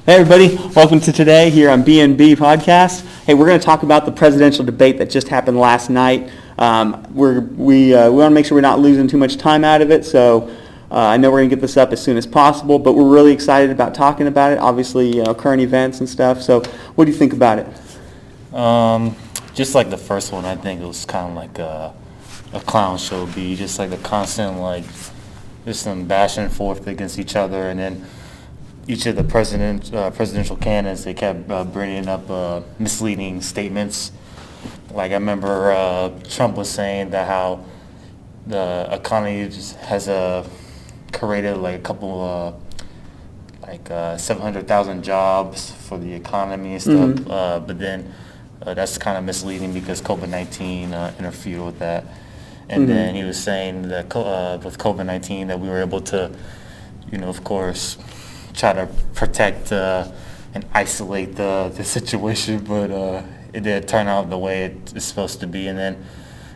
Hey everybody, welcome to today here on BNB Podcast. Hey, we're going to talk about the presidential debate that just happened last night. We want to make sure we're not losing too much time out of it, so I know we're going to get this up as soon as possible, but we're really excited about talking about it, obviously current events and stuff. So what do you think about it? Just like the first one, I think it was kind of like a clown show be, just like the constant just some bashing forth against each other, and then each of the presidential candidates, they kept bringing up misleading statements. Like I remember Trump was saying that how the economy just has created like a couple 700,000 jobs for the economy and stuff. Mm-hmm. But then that's kind of misleading because COVID-19 interfered with that. And then he was saying that with COVID-19 that we were able to, of course, try to protect and isolate the situation, but it didn't turn out the way it's supposed to be. And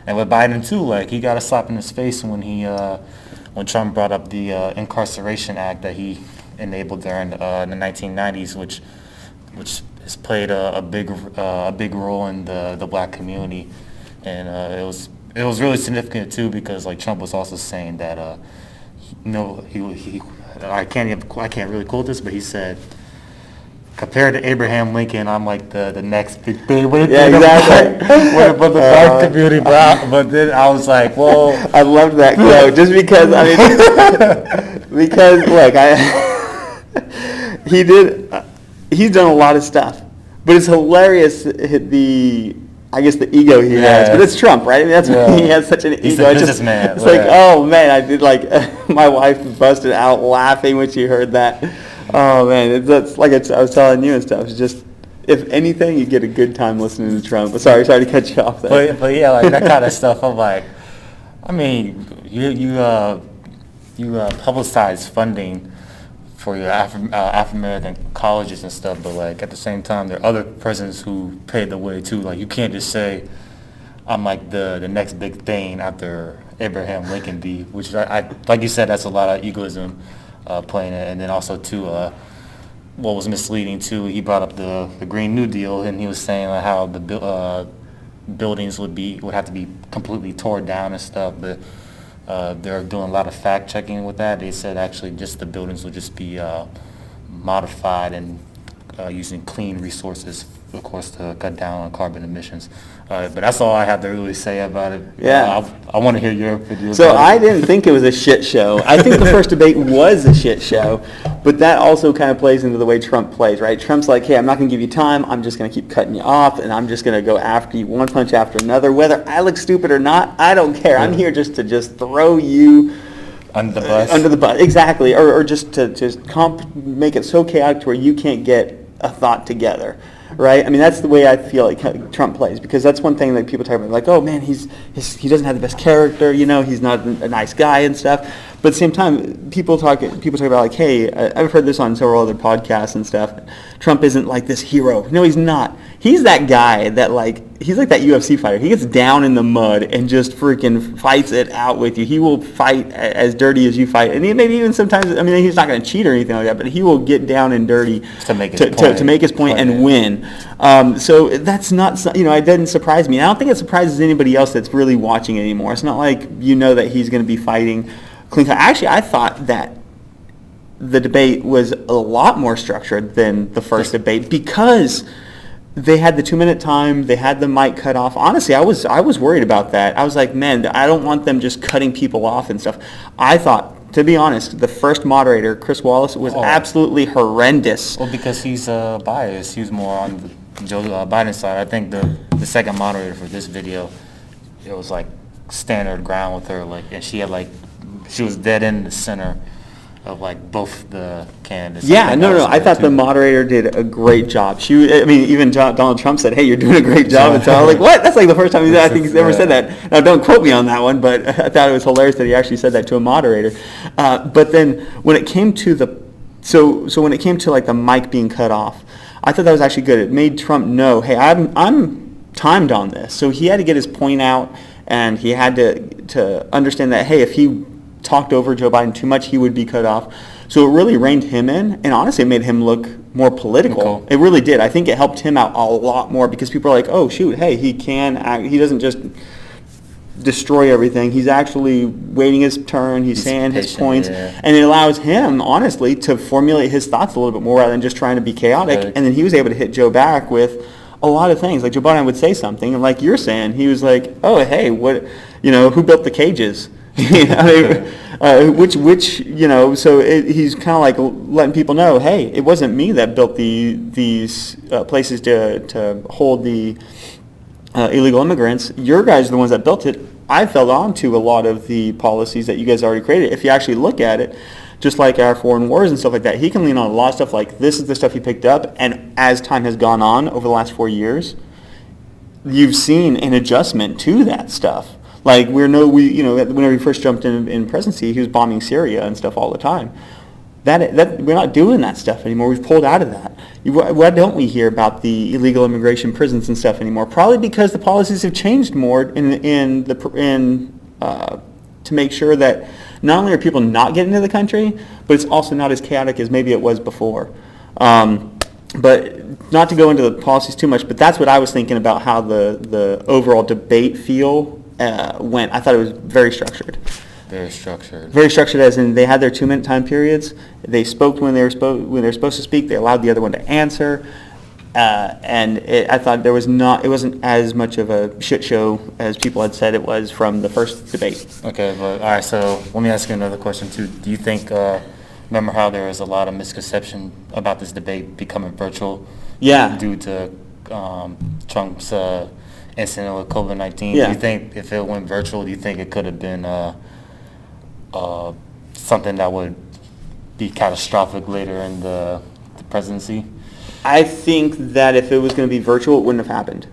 with Biden too, like he got a slap in his face when when Trump brought up the Incarceration Act that he enabled during the 1990s, which has played a big role in the black community, and it was really significant too because like Trump was also saying that he I can't really quote this, but he said, compared to Abraham Lincoln, I'm like the next big thing. Yeah, exactly. But the black community, but then I was like, well, I loved that quote just because because look, he's done a lot of stuff, but it's hilarious the ego he has, but it's Trump, right? I mean, that's why he has such an ego. He's a businessman. It's like, oh man, I did my wife busted out laughing when she heard that. Oh man, that's like I was telling you and stuff. It's just, if anything, you get a good time listening to Trump. Sorry to cut you off there. But yeah, like that kind of stuff. I'm like, I mean, you publicize funding for your African-American colleges and stuff, but like at the same time, there are other presidents who paved the way too. Like you can't just say, I'm like the next big thing after Abraham Lincoln be, which I like you said, that's a lot of egoism playing it. And then also too, what was misleading too, he brought up the Green New Deal, and he was saying like how the buildings would have to be completely torn down and stuff, but they're doing a lot of fact checking with that. They said actually just the buildings will just be modified and using clean resources, of course, to cut down on carbon emissions. But that's all I have to really say about it. Yeah. I want to hear your opinion. So I didn't think it was a shit show. I think the first debate was a shit show, but that also kind of plays into the way Trump plays, right? Trump's like, hey, I'm not going to give you time. I'm just going to keep cutting you off, and I'm just going to go after you one punch after another. Whether I look stupid or not, I don't care. I'm here just to throw you under the bus. Under the bus, exactly. Or just to make it so chaotic to where you can't get a thought together. Right? I mean, that's the way I feel like Trump plays, because that's one thing that people talk about, like, oh man, he doesn't have the best character, he's not a nice guy and stuff. But at the same time, people talk about like, hey, I've heard this on several other podcasts and stuff. Trump isn't like this hero. No, he's not. He's that guy that he's like that UFC fighter. He gets down in the mud and just freaking fights it out with you. He will fight as dirty as you fight, and maybe even sometimes. I mean, he's not going to cheat or anything like that, but he will get down and dirty to make his point and win. So that's not, it doesn't surprise me. I don't think it surprises anybody else that's really watching anymore. It's not like that he's going to be fighting clean cut. Actually, I thought that the debate was a lot more structured than the first debate because they had the 2-minute time, they had the mic cut off. Honestly, I was worried about that. I was like, man, I don't want them just cutting people off and stuff. I thought, to be honest, the first moderator, Chris Wallace, was absolutely horrendous. Well, because he's biased. He's more on Joe Biden's side. I think the second moderator for this video, it was like standard ground with her, and she was dead in the center of both the candidates. Yeah, no. I thought the moderator did a great job. Even Donald Trump said, "Hey, you're doing a great job." And so I was like, "What?" That's like the first time I think he's ever said that. Now, don't quote me on that one, but I thought it was hilarious that he actually said that to a moderator. But then when it came to when it came to the mic being cut off, I thought that was actually good. It made Trump know, hey, I'm timed on this, so he had to get his point out, and he had to understand that, hey, if he talked over Joe Biden too much, he would be cut off. So it really reined him in, and honestly, it made him look more political. Cool. It really did. I think it helped him out a lot more because people are like, oh, shoot, hey, he can act. He doesn't just destroy everything. He's actually waiting his turn. He's saying his patient, points. yeah. And it allows him, honestly, to formulate his thoughts a little bit more rather than just trying to be chaotic. Right. And then he was able to hit Joe back with a lot of things. Like Joe Biden would say something, and like you're saying, he was like, oh, hey, what, who built the cages? Which so he's kind of like letting people know, hey, it wasn't me that built these places to hold the illegal immigrants. Your guys are the ones that built it. I fell onto a lot of the policies that you guys already created. If you actually look at it, just like our foreign wars and stuff like that, he can lean on a lot of stuff like this is the stuff he picked up. And as time has gone on over the last 4 years, you've seen an adjustment to that stuff. Like whenever he first jumped in presidency, he was bombing Syria and stuff all the time. That we're not doing that stuff anymore. We've pulled out of that. Why don't we hear about the illegal immigration prisons and stuff anymore? Probably because the policies have changed more to make sure that not only are people not getting into the country, but it's also not as chaotic as maybe it was before. But not to go into the policies too much, but that's what I was thinking about how the overall debate went. I thought it was very structured. Very structured. Very structured, as in they had their 2-minute time periods. They spoke when they were supposed to speak. They allowed the other one to answer, and I thought it wasn't as much of a shit show as people had said it was from the first debate. Okay, but all right. So let me ask you another question too. Do you think? Remember how there was a lot of misconception about this debate becoming virtual? Yeah. Due to Trump's incident with COVID-19. Yeah. Do you think if it went virtual, do you think it could have been something that would be catastrophic later in the presidency? I think that if it was going to be virtual, it wouldn't have happened.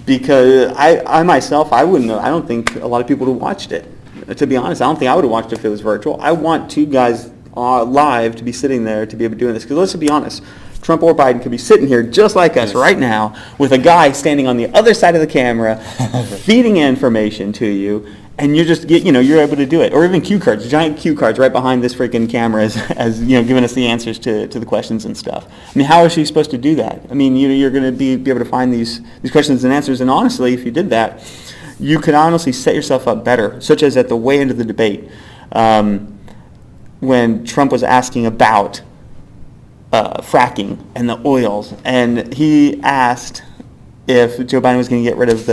Because I myself, I wouldn't have. I don't think a lot of people would have watched it. To be honest, I don't think I would have watched it if it was virtual. I want two guys live to be sitting there to be able to do this. Because let's be honest, Trump or Biden could be sitting here just like us right now with a guy standing on the other side of the camera feeding information to you, and you just you're able to do it. Or even cue cards, giant cue cards right behind this freaking camera as giving us the answers to the questions and stuff. I mean, how is she supposed to do that? I mean, you're going to be able to find these questions and answers, and honestly, if you did that, you could honestly set yourself up better, such as at the way into the debate, when Trump was asking about fracking and the oils, and he asked if Joe Biden was going to get rid of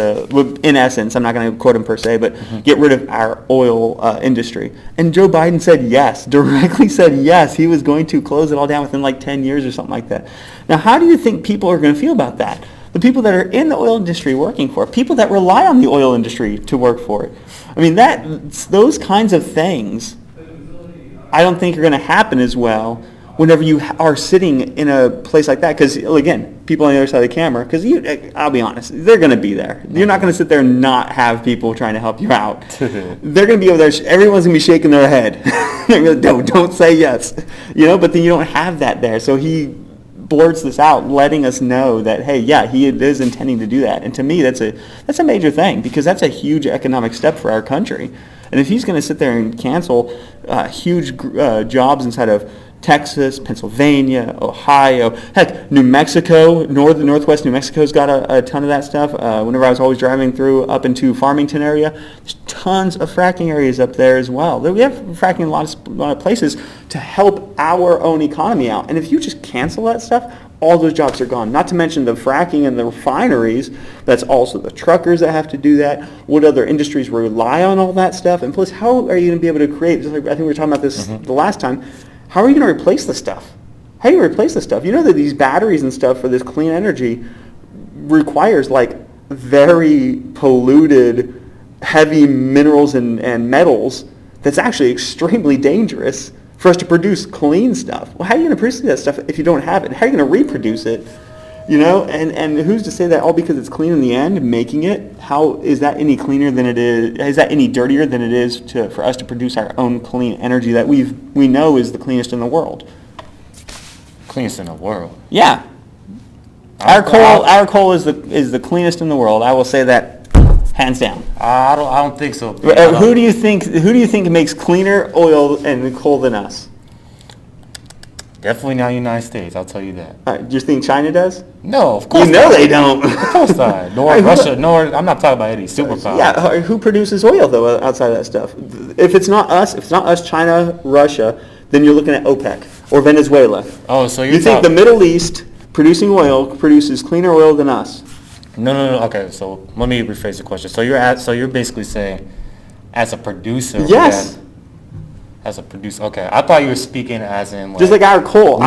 in essence, I'm not going to quote him per se, but get rid of our oil industry. And Joe Biden said yes, directly said yes, he was going to close it all down within like 10 years or something like that. Now, how do you think people are going to feel about that? The people that are in the oil industry working for it, people that rely on the oil industry to work for it. I mean, those kinds of things I don't think are going to happen as well whenever you are sitting in a place like that. Because, again, people on the other side of the camera, because I'll be honest, they're going to be there. You're not going to sit there and not have people trying to help you out. They're going to be over there. Everyone's going to be shaking their head. Don't say yes. But then you don't have that there. So he blurts this out, letting us know that, hey, yeah, he is intending to do that. And to me, that's a major thing, because that's a huge economic step for our country. And if he's going to sit there and cancel huge jobs inside of Texas, Pennsylvania, Ohio, heck, New Mexico, northwest New Mexico's got a ton of that stuff. Whenever I was always driving through up into Farmington area, there's tons of fracking areas up there as well. We have fracking in a lot of places to help our own economy out. And if you just cancel that stuff, all those jobs are gone. Not to mention the fracking and the refineries. That's also the truckers that have to do that. What other industries rely on all that stuff? And plus, how are you going to be able to create, just like I think we were talking about this the last time, how are you going to replace this stuff? How do you replace this stuff? You know that these batteries and stuff for this clean energy requires like very polluted, heavy minerals and metals that's actually extremely dangerous for us to produce clean stuff. Well, how are you going to produce that stuff if you don't have it? How are you going to reproduce it? And who's to say that all because it's clean in the end, making it, how is that any cleaner than it is that any dirtier than it is for us to produce our own clean energy that we know is the cleanest in the world? Cleanest in the world? Yeah. Our coal is the cleanest in the world. I will say that hands down. I don't think so. Who do you think makes cleaner oil and coal than us? Definitely not United States, I'll tell you that. All right, do you think China does? No, of course You know not. they don't. Of course not. Nor Hey, who- Russia, nor, I'm not talking about any superpower. Yeah, who produces oil though outside of that stuff? If it's not us, China, Russia, then you're looking at OPEC or Venezuela. Oh, so you're You think the talking... Middle East producing oil produces cleaner oil than us? No. Okay, so let me rephrase the question. So you're basically saying, as a producer... Yes. As a producer, okay. I thought you were speaking as in Just like our coal.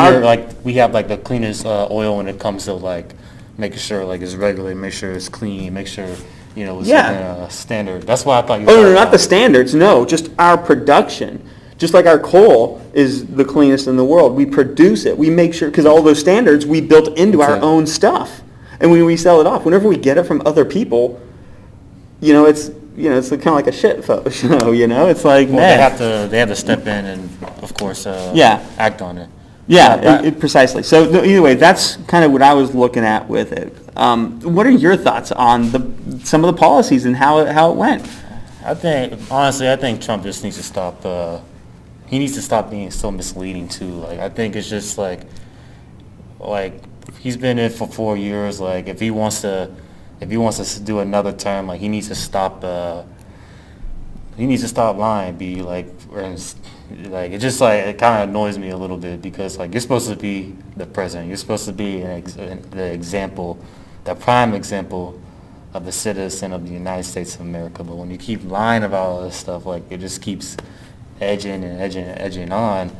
we have like the cleanest oil when it comes to like making sure like it's regulated, make sure it's clean, make sure it's Yeah. within a standard. That's why I thought you were Oh, no, talking not the about. standards, no, just our production. Just like our coal is the cleanest in the world. We produce it. We make sure, because all those standards we built into our Okay. own stuff. And when we sell it off, whenever we get it from other people, it's kind of like a shit show, It's like, Well, man. they have to step in and of course Yeah. act on it. Yeah, but- precisely. So either way, that's kind of what I was looking at with it. What are your thoughts on some of the policies and how it went? I think Trump just needs to stop. He needs to stop being so misleading too. Like I think it's just like he's been in for 4 years. Like if he wants to do another term, like he needs to stop. He needs to stop lying. Be like, it just like it kind of annoys me a little bit because like you're supposed to be the president. You're supposed to be the example, the prime example of the citizen of the United States of America. But when you keep lying about all this stuff, like it just keeps edging on.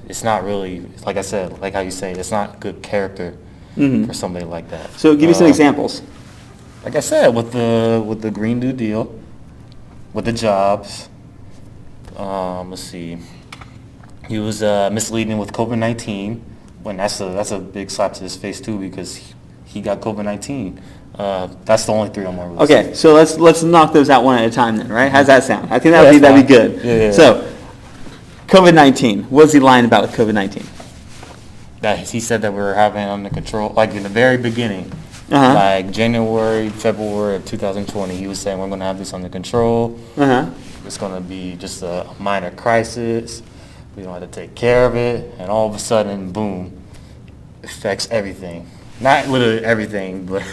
It's not really, like I said, like how you say, it's not good character for somebody like that. So give me some examples. Like I said, with the Green New Deal, with the jobs. Let's see. He was misleading with COVID-19. When that's a big slap to his face too because he got COVID-19. That's the only three I'm more. Okay, so let's knock those out one at a time then, right? How's that sound? I think that'd be fine. good. Yeah. So, COVID-19. What was he lying about with COVID-19? That he said that we were having it under control, like in the very beginning, Uh-huh. like January, February of 2020. He was saying we're going to have this under control. Uh-huh. It's going to be just a minor crisis. We don't have to take care of it, and all of a sudden, boom, affects everything. Not literally everything, but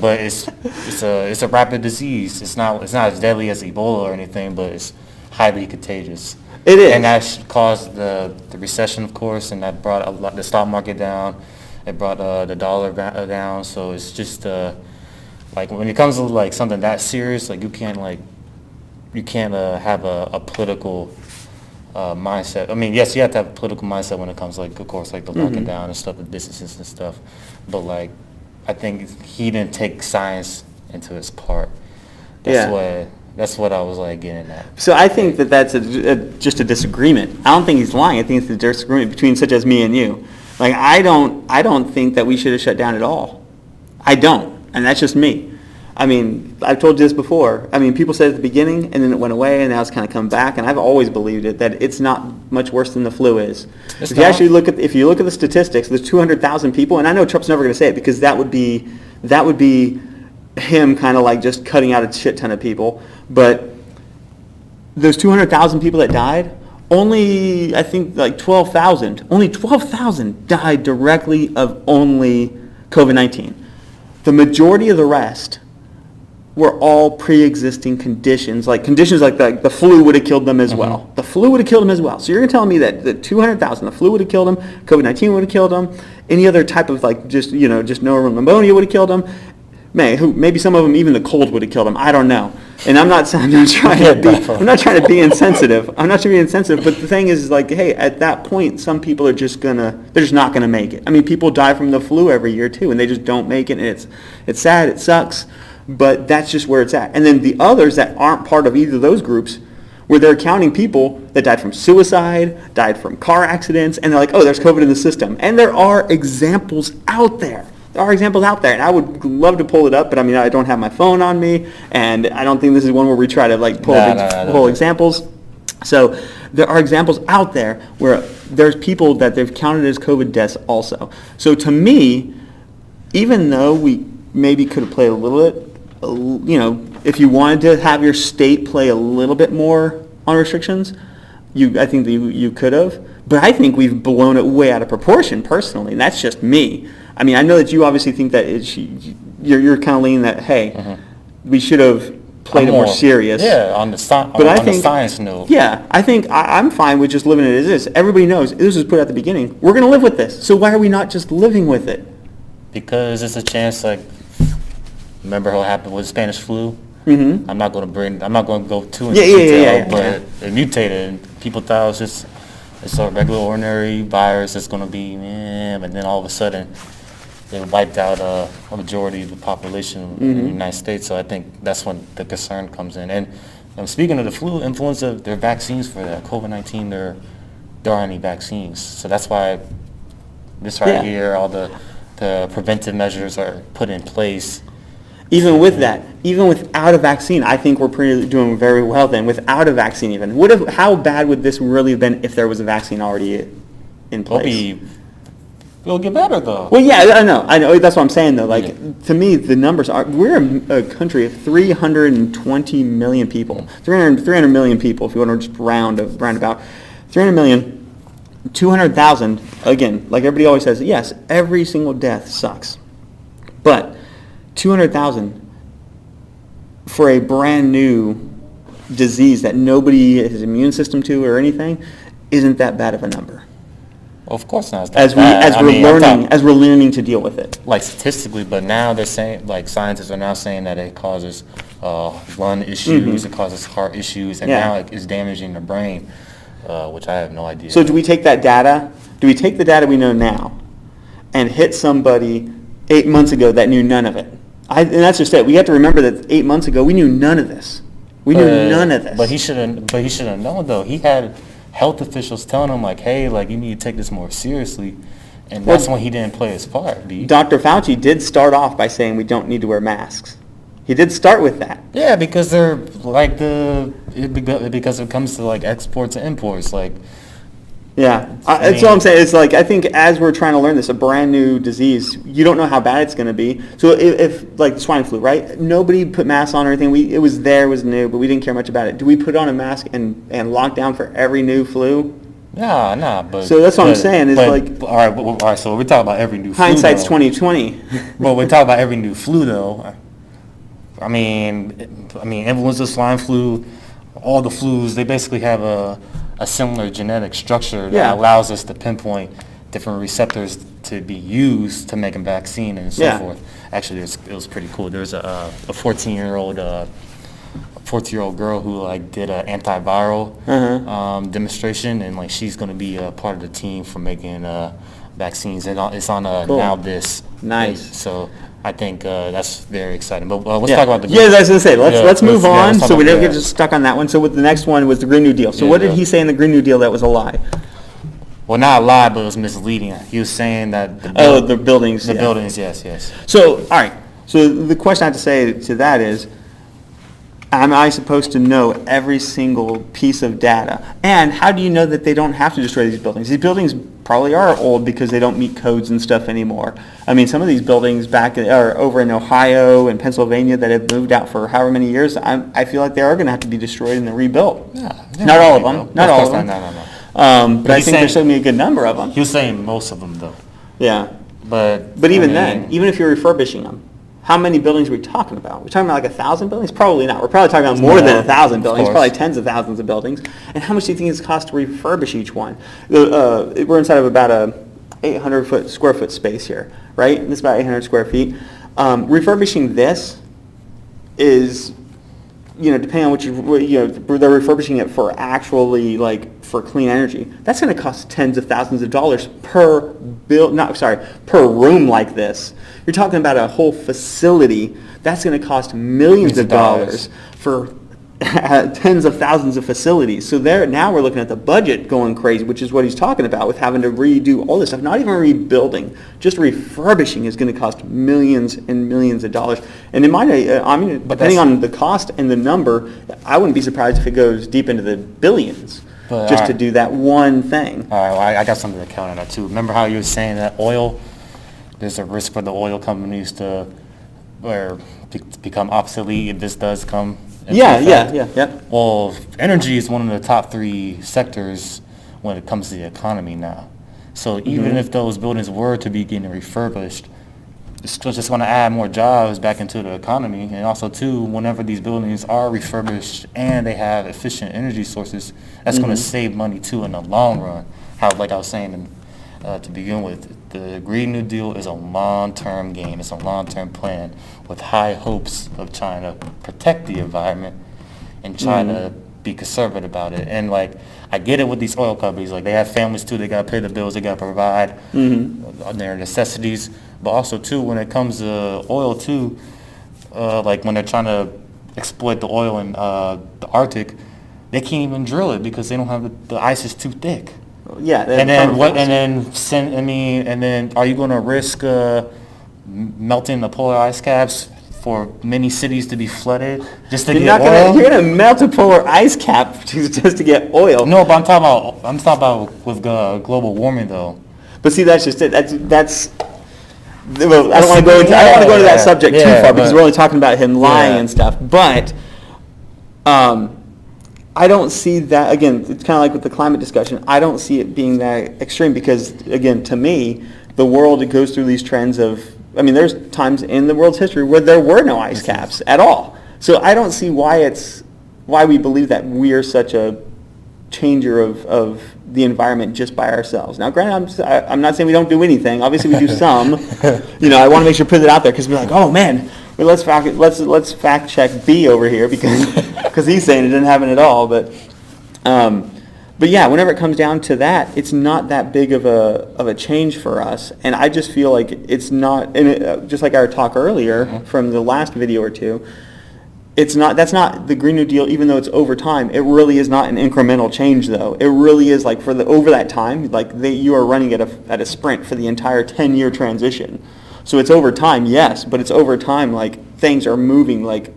but it's a rapid disease. It's not as deadly as Ebola or anything, but it's highly contagious. It is. And that caused the recession, of course, and that brought the stock market down. It brought the dollar down. So it's just like when it comes to like something that serious, like you can't have a political mindset. I mean, yes, you have to have a political mindset when it comes, like, of course, like the locking down and stuff, the businesses and stuff. But like, I think he didn't take science into his part. That's what I was like getting at. So I think that that's just a disagreement. I don't think he's lying. I think it's a disagreement between such as me and you. Like I don't think that we should have shut down at all. I don't, and that's just me. I mean, I've told you this before. I mean, people said at the beginning, and then it went away, and now it's kind of come back. And I've always believed it that it's not much worse than the flu is. It's If you not. actually if you look at the statistics, there's 200,000 people, and I know Trump's never going to say it because that would be him kind of like just cutting out a shit ton of people. But those 200,000 people that died, only I think like 12,000 died directly of only COVID-19. The majority of the rest were all pre-existing conditions like the flu would have killed them as well. The flu would have killed them as well. So you're going to tell me that the 200,000, the flu would have killed them, COVID-19 would have killed them, any other type of like just normal pneumonia would have killed them. Maybe some of them, even the cold would have killed them. I don't know. And I'm not trying to be insensitive. I'm not trying to be insensitive. But the thing is like, hey, at that point, some people are they're just not going to make it. I mean, people die from the flu every year too, and they just don't make it. And it's sad. It sucks. But that's just where it's at. And then the others that aren't part of either of those groups, where they're counting people that died from suicide, died from car accidents, and they're like, oh, there's COVID in the system. And there are examples out there. And I would love to pull it up, but I mean, I don't have my phone on me, and I don't think this is one where we try to like pull examples. So there are examples out there where there's people that they've counted as COVID deaths also. So to me, even though we maybe could have played a little bit, if you wanted to have your state play a little bit more on restrictions, I think that you could have. But I think we've blown it way out of proportion personally, and that's just me. I mean, I know that you obviously think that you're kind of leaning that, hey, we should have played it more serious. Yeah, on the science note. Yeah, I think I'm fine with just living it as is. Everybody knows this was put at the beginning. We're going to live with this. So why are we not just living with it? Because it's a chance, like, remember what happened with Spanish flu? Mm-hmm. I'm not going to go too into detail, but it mutated, and people thought it was just it's a regular, ordinary virus that's going to be, and then all of a sudden, they wiped out a majority of the population in the United States. So I think that's when the concern comes in. And speaking of the flu, influenza, there are vaccines for that. COVID-19, there aren't any vaccines. So that's why this here, all the preventive measures are put in place. Even with that, even without a vaccine, I think we're doing very well then, without a vaccine even. How bad would this really have been if there was a vaccine already in place? It'll get better, though. Well, yeah, I know. That's what I'm saying, though. Like, to me, the numbers are, we're a country of 320 million people. 300 million people, if you want to just round about. 300 million, 200,000, again, like everybody always says, yes, every single death sucks. But 200,000 for a brand new disease that nobody has an immune system to or anything isn't that bad of a number. Well, of course not. As we're learning to deal with it. Like statistically, but now they're saying, like scientists are now saying that it causes lung issues, it causes heart issues, and now it's damaging the brain, which I have no idea. So do we take that data? Do we take the data we know now and hit somebody 8 months ago that knew none of it? And that's just it. We have to remember that 8 months ago we knew none of this. We knew none of this. But he should have known though. He had health officials telling him like, hey, like you need to take this more seriously, and that's when he didn't play his part. Dr. Fauci did start off by saying we don't need to wear masks. He did start with that. Yeah, because they're like because it comes to like exports and imports, like. Yeah, that's what I'm saying. It's like, I think as we're trying to learn this, a brand new disease, you don't know how bad it's going to be. So if like swine flu, right? Nobody put masks on or anything. It was new, but we didn't care much about it. Do we put on a mask and lock down for every new flu? Nah, but... So that's what I'm saying, is all right, so we're talking about every new flu, hindsight's 20/20. Well, we're talking about every new flu, though. I mean, influenza, swine flu, all the flus, they basically have a similar genetic structure that allows us to pinpoint different receptors to be used to make a vaccine and so forth. Actually, it was pretty cool. There's a 14-year-old girl who like did an antiviral demonstration, and like she's going to be a part of the team for making vaccines. And it's on cool. Now This. Nice. So I think that's very exciting. But let's talk about the... Yeah, I was going to say, let's move on so we don't get just stuck on that one. So with the next one was the Green New Deal. So what did he say in the Green New Deal that was a lie? Well, not a lie, but it was misleading. He was saying that... the buildings. The buildings, yes. So, all right. So the question I have to say to that is, am I supposed to know every single piece of data? And how do you know that they don't have to destroy these buildings? These buildings probably are old because they don't meet codes and stuff anymore. I mean, some of these buildings are over in Ohio and Pennsylvania that have moved out for however many years. I feel like they are going to have to be destroyed and then rebuilt. Yeah, not all of them. Not all of them. No. But I think there's going to be a good number of them. He was saying most of them, though. Yeah. But even then, even if you're refurbishing them, how many buildings are we talking about? We're talking about like 1,000 buildings? Probably not. We're probably talking about more than 1,000 buildings, probably tens of thousands of buildings. And how much do you think it's cost to refurbish each one? We're inside of about a 800 square foot space here, right? This is about 800 square feet. Refurbishing this is, depending on they're refurbishing it for actually for clean energy. That's going to cost tens of thousands of dollars per room like this. You're talking about a whole facility. That's going to cost millions of dollars for tens of thousands of facilities. So now we're looking at the budget going crazy, which is what he's talking about with having to redo all this stuff. Not even rebuilding, just refurbishing is going to cost millions and millions of dollars. And depending on the cost and the number, I wouldn't be surprised if it goes deep into the billions to do that one thing. All right, well, I got something to count on that too. Remember how you were saying that oil, there's a risk for the oil companies to become obsolete if this does come. Yeah. Well, energy is one of the top 3 sectors when it comes to the economy now. So even if those buildings were to be getting refurbished, it's still just going to add more jobs back into the economy. And also, too, whenever these buildings are refurbished and they have efficient energy sources, that's going to save money, too, in the long run. How, like I was saying to begin with, the Green New Deal is a long-term game. It's a long-term plan with high hopes of trying to protect the environment and trying to be conservative about it. And, like, I get it with these oil companies. Like, they have families, too. They got to pay the bills. They got to provide their necessities. But also, too, when it comes to oil, too, like when they're trying to exploit the oil in the Arctic, they can't even drill it because they don't have the ice is too thick. Yeah. And then what? And then are you going to risk melting the polar ice caps for many cities to be flooded just to get oil? You're gonna melt a polar ice cap just to get oil. No, but I'm talking about with global warming though. But see, that's just it. That's. Well, I don't want to go into that subject too far because we're only talking about him lying and stuff. But I don't see that, again, it's kind of like with the climate discussion, I don't see it being that extreme because, again, to me, the world, it goes through these trends of, I mean, there's times in the world's history where there were no ice caps at all. So I don't see why we believe that we are such a changer of the environment just by ourselves. Now, granted, I'm not saying we don't do anything. Obviously, we do some. I want to make sure to put it out there because we're like, oh man, well, let's fact check B over here because he's saying it didn't happen at all. But yeah, whenever it comes down to that, it's not that big of a change for us. And I just feel like it's not. And just like our talk earlier from the last video or two. That's not the Green New Deal, even though it's over time. It really is not an incremental change, though. It really is like over that time, like you are running at a sprint for the entire 10-year transition. So it's over time, yes, but it's over time. Like things are moving like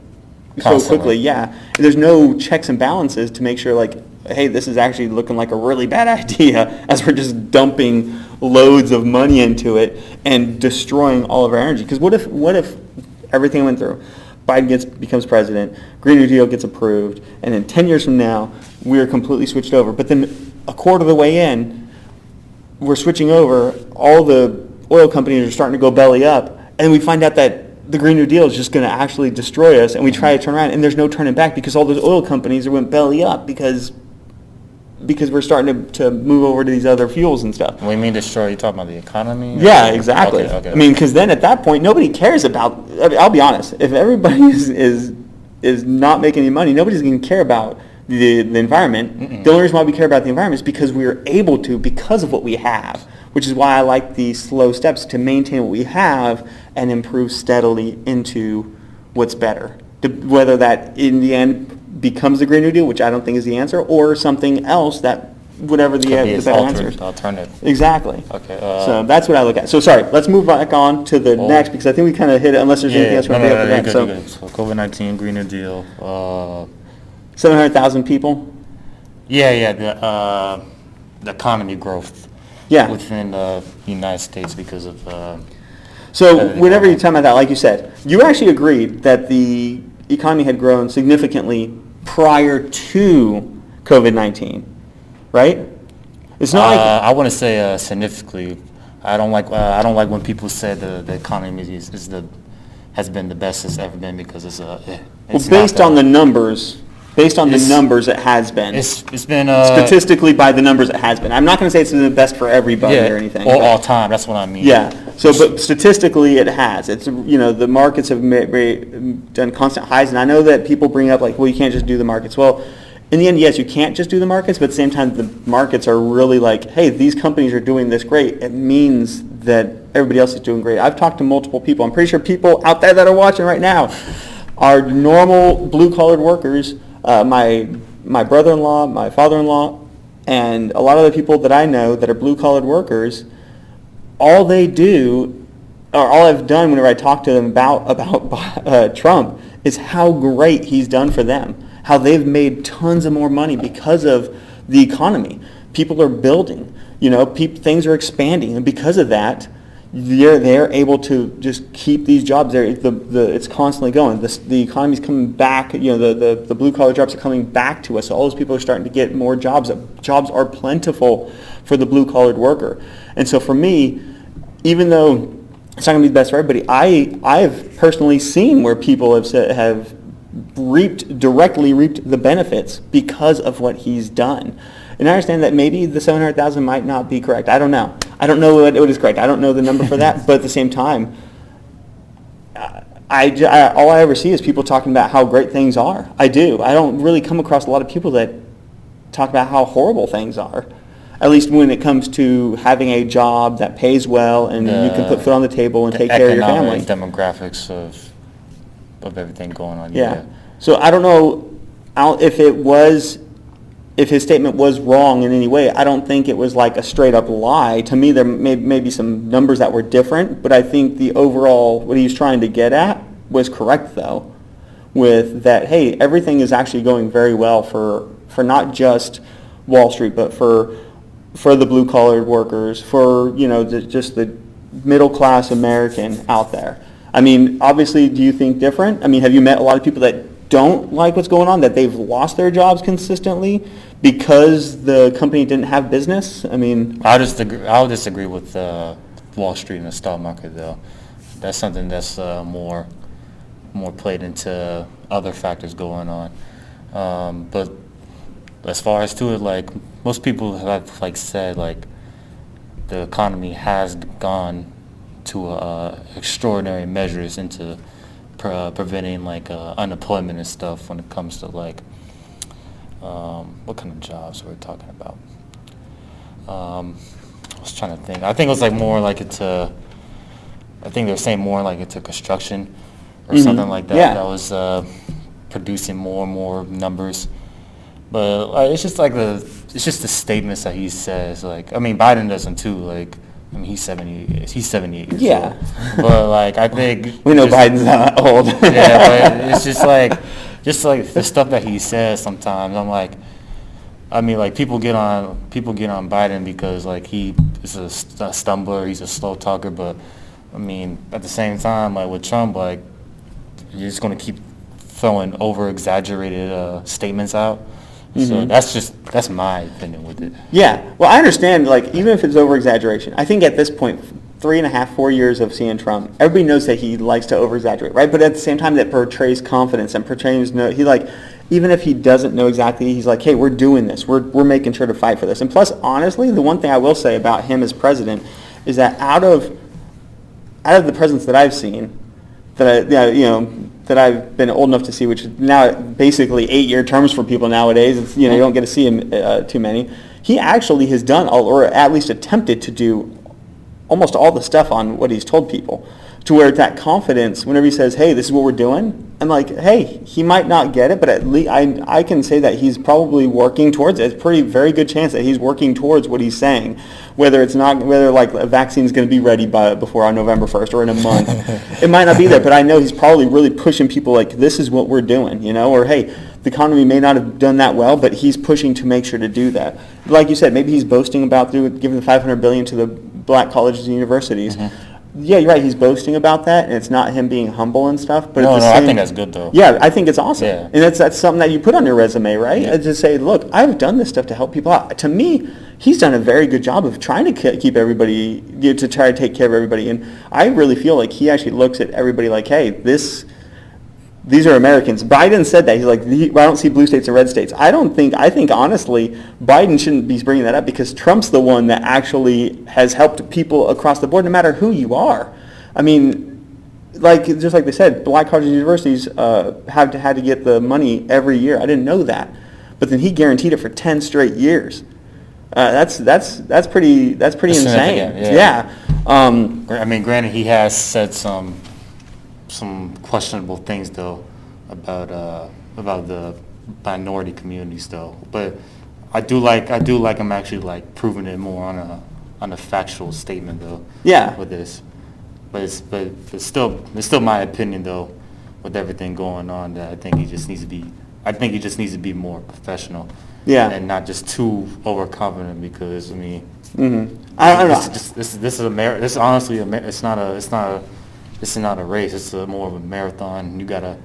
so quickly, yeah. And there's no checks and balances to make sure, like, hey, this is actually looking like a really bad idea as we're just dumping loads of money into it and destroying all of our energy. Because what if everything went through? Biden becomes president, Green New Deal gets approved, and then 10 years from now, we're completely switched over. But then a quarter of the way in, we're switching over, all the oil companies are starting to go belly up, and we find out that the Green New Deal is just going to actually destroy us, and we try to turn around, and there's no turning back because all those oil companies went belly up because we're starting to move over to these other fuels and stuff. What do you mean destroy? You talking about the economy? Yeah, exactly. Okay. I mean, because then at that point, nobody cares about, I'll be honest, if everybody is not making any money, nobody's going to care about the environment. Mm-mm. The only reason why we care about the environment is because we are able to because of what we have, which is why I like these slow steps to maintain what we have and improve steadily into what's better. Whether that in the end becomes the Green New Deal, which I don't think is the answer, or something else that whatever the better answer is. Alternative. Exactly. Okay. So that's what I look at. So sorry, let's move back on to the next because I think we kind of hit it. Unless there's anything else we want to bring up. So COVID-19, Green New Deal. 700,000 people. Yeah. The economy growth. Yeah. Within the United States because of. So whenever you talk about that, like you said, you actually agreed that the economy had grown significantly prior to COVID-19, right? It's not like I want to say significantly. I don't like when people say the economy has been the best it's ever been because it's based on the numbers. Based on the numbers, it has been. It's been statistically by the numbers, it has been. I'm not going to say it's the best for everybody or anything. Or all time. That's what I mean. Yeah. So, but statistically, it has. It's the markets have done constant highs, and I know that people bring up like, well, you can't just do the markets. Well, in the end, yes, you can't just do the markets, but at the same time, the markets are really like, hey, these companies are doing this great. It means that everybody else is doing great. I've talked to multiple people. I'm pretty sure people out there that are watching right now are normal blue-collared workers. My brother-in-law, my father-in-law, and a lot of the people that I know that are blue-collared workers, all they do, or all I've done whenever I talk to them about Trump, is how great he's done for them, how they've made tons of more money because of the economy. People are building, things are expanding, and because of that, they're able to just keep these jobs there. It's constantly going. The economy's coming back. The blue collar jobs are coming back to us. So all those people are starting to get more jobs. Jobs are plentiful for the blue collared worker. And so for me, even though it's not going to be the best for everybody, I've personally seen where people have directly reaped the benefits because of what he's done. And I understand that maybe the 700,000 might not be correct. I don't know. I don't know what is correct. I don't know the number for that. But at the same time, all I ever see is people talking about how great things are. I do. I don't really come across a lot of people that talk about how horrible things are. At least when it comes to having a job that pays well and you can put food on the table and take care of your family. Demographics of everything going on. Yeah. So I don't know if his statement was wrong in any way. I don't think it was like a straight up lie. To me, there may be some numbers that were different, but I think the overall, what he was trying to get at was correct though, with that, hey, everything is actually going very well for not just Wall Street, but for the blue collar workers, for, just the middle class American out there. I mean, obviously, do you think different? I mean, have you met a lot of people that don't like what's going on, that they've lost their jobs consistently because the company didn't have business? I mean, I'll disagree with Wall Street and the stock market, though. That's something that's more played into other factors going on. But as far as to it, like, most people have said, the economy has gone to extraordinary measures into preventing unemployment and stuff when it comes to what kind of jobs we're talking about. I was trying to think. I think it was more into. I think they were saying more into construction or something like that. Yeah. That was producing more and more numbers. But it's just the statements that he says. Biden doesn't too. He's 78 years yeah. old. But I think we know Biden's not old. Yeah, but it's just the stuff that he says sometimes. People get on Biden because he is a stumbler, he's a slow talker. But at the same time, with Trump, you're just going to keep throwing over exaggerated statements out. So that's my opinion with it. Yeah, well, I understand, even if it's over-exaggeration, I think at this point, 3.5, 4 years of seeing Trump, everybody knows that he likes to over-exaggerate, right? But at the same time, that portrays confidence and portrays, even if he doesn't know exactly, he's hey, we're doing this. We're making sure to fight for this. And plus, honestly, the one thing I will say about him as president is that out of the presidents that I've seen, that I've been old enough to see, which is now basically 8-year terms for people nowadays. It's, you don't get to see him too many. He actually has done, or at least attempted to do, almost all the stuff on what he's told people, to where that confidence, whenever he says, hey, this is what we're doing, I'm hey, he might not get it, but at least I can say that he's probably working towards it. It's a very good chance that he's working towards what he's saying, whether a vaccine's going to be ready before on November 1st or in a month. It might not be there, but I know he's probably really pushing people this is what we're doing, or hey, the economy may not have done that well, but he's pushing to make sure to do that. Like you said, maybe he's boasting about giving the $500 billion to the black colleges and universities. Mm-hmm. Yeah, you're right. He's boasting about that, and it's not him being humble and stuff. But I think that's good though. Yeah, I think it's awesome, yeah. And that's something that you put on your resume, right? Yeah. To say, look, I've done this stuff to help people out. To me, he's done a very good job of trying to keep everybody, to try to take care of everybody. And I really feel he actually looks at everybody hey, these are Americans. Biden said that. He's I don't see blue states and red states. I think honestly, Biden shouldn't be bringing that up because Trump's the one that actually has helped people across the board, no matter who you are. Just like they said, black colleges and universities had to get the money every year. I didn't know that. But then he guaranteed it for 10 straight years. That's pretty insane. Yeah. Granted, he has said some questionable things though about the minority communities though, but I do like him actually proving it more on a factual statement though. Yeah. With this, but it's still my opinion though, with everything going on, that I think he just needs to be more professional Yeah. and not just too overconfident, because I mean, I don't know. this is a this is honestly it's not a race. It's more of a marathon. You gotta.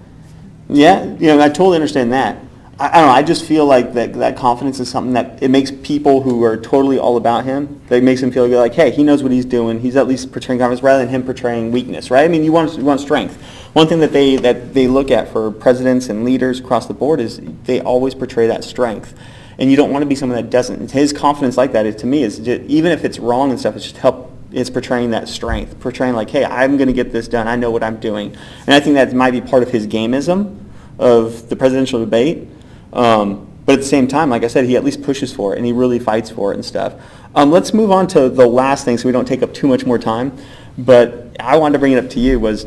Yeah, I totally understand that. I don't know. I just feel like that confidence is something that it makes people who are totally all about him. That makes him feel like, hey, he knows what he's doing. He's at least portraying confidence rather than him portraying weakness, right? I mean, you want strength. One thing that they look at for presidents and leaders across the board is they always portray that strength, and you don't want to be someone that doesn't. His confidence like that, to me, is just, even if it's wrong and stuff, it's just it's portraying that strength, portraying like, hey, I'm going to get this done. I know what I'm doing, and I think that might be part of his gameism of the presidential debate. But at the same time, like I said, he at least pushes for it, and he really fights for it and stuff. Let's move on to the last thing so we don't take up too much more time. But I wanted to bring it up to you was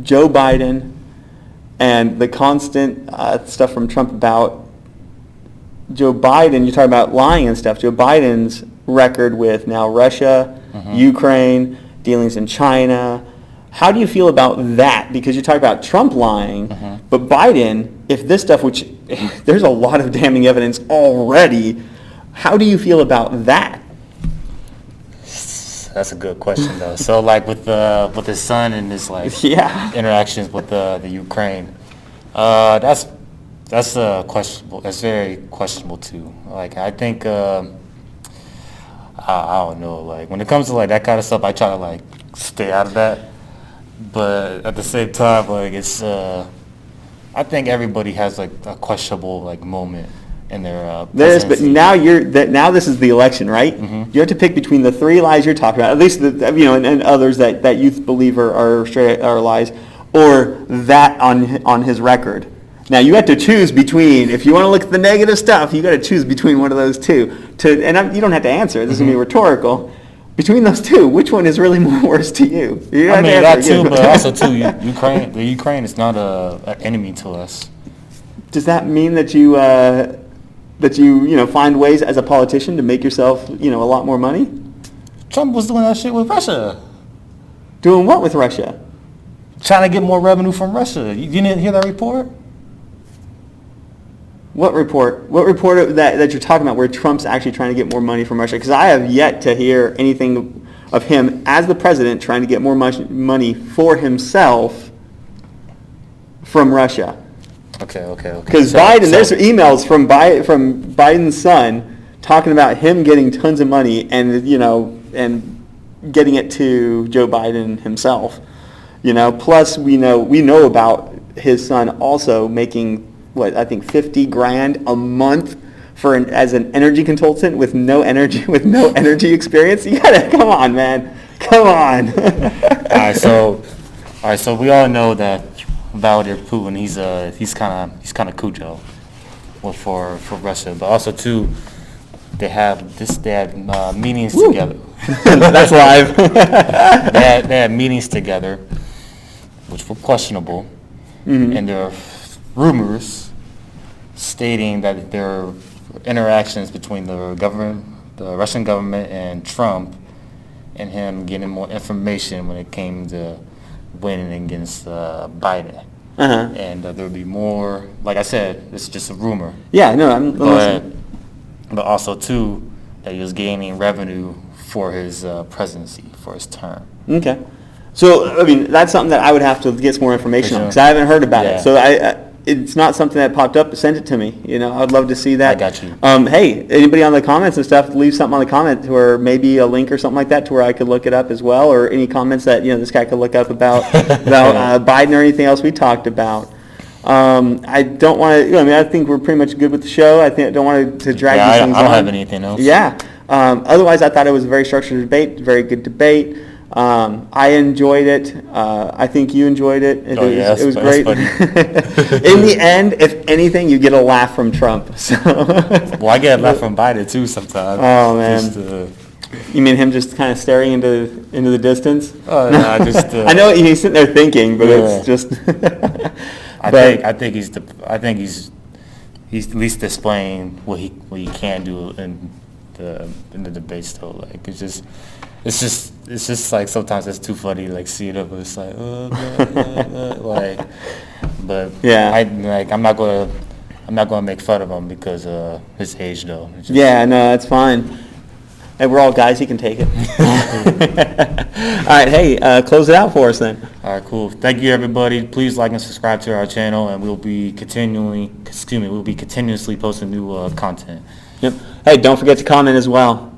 Joe Biden and the constant stuff from Trump about Joe Biden. You're talking about lying and stuff. Joe Biden's record with now Russia, Ukraine, dealings in China. How do you feel about that? Because you talk about Trump lying, but Biden, if this stuff, which there's a lot of damning evidence already, how do you feel about that? That's a good question, though. So, like with his son and his interactions with the Ukraine, that's questionable. That's very questionable too. Like I think I don't know. Like when it comes to like that kind of stuff, I try to like stay out of that. But at the same time, like it's I think everybody has like a questionable like moment in their but now this is the election, right? You have to pick between the three lies you're talking about, at least and others that you believe are straight are lies, or that on his record. Now you have to choose between. If you want to look at the negative stuff, you got to choose between one of those two. You don't have to answer. This is gonna be rhetorical. Between those two, which one is really more worse to you? I mean that too, but also too, Ukraine. The Ukraine is not an enemy to us. Does that mean that you find ways as a politician to make yourself a lot more money? Trump was doing that shit with Russia. Doing what with Russia? Trying to get more revenue from Russia. You didn't hear that report? What report? What report that you're talking about where Trump's actually trying to get more money from Russia? Because I have yet to hear anything of him as the president trying to get more money for himself from Russia. Okay. Because Biden, there's emails from Biden's son talking about him getting tons of money and and getting it to Joe Biden himself. Plus we know about his son also making I think $50,000 a month as an energy consultant with no energy experience. You gotta come on, man, come on. All right. So we all know that Vladimir Putin, he's kind of Cujo, for Russia, but also too, they have meetings together. That's live. They had meetings together, which were questionable, and there are rumors stating that there are interactions between the Russian government and Trump, and him getting more information when it came to winning against Biden. And there would be more, like I said, it's just a rumor. Yeah, no, I'm listening. But also, too, that he was gaining revenue for his presidency, for his term. Okay. So, I mean, that's something that I would have to get some more information on, because I haven't heard about it. So it's not something that popped up. Send it to me. I'd love to see that. I got you. Hey, anybody on the comments and stuff, leave something on the comment, or maybe a link or something like that to where I could look it up as well, or any comments that this guy could look up about Biden or anything else we talked about. I don't want to. I think we're pretty much good with the show. I don't want to drag these things on. I don't have anything else. Yeah. Otherwise, I thought it was a very structured debate, very good debate. I enjoyed it. I think you enjoyed it. It was great. In the end, if anything, you get a laugh from Trump. So. Well, I get a laugh from Biden too sometimes. Oh man. You mean him just kind of staring into the distance? Oh no, I know he's sitting there thinking, but it's just. I think he's at least displaying what he can do in the debate still. Like it's just like sometimes it's too funny, like see it up, it's like like, but yeah, I'm not gonna I'm not going to make fun of him because of his age, though. It's just- Yeah, no, that's fine. Hey, we're all guys. He can take it. All right, hey, close it out for us then. All right, cool. Thank you, everybody. Please like and subscribe to our channel, and we'll be continuously posting new content. Yep. Hey, don't forget to comment as well.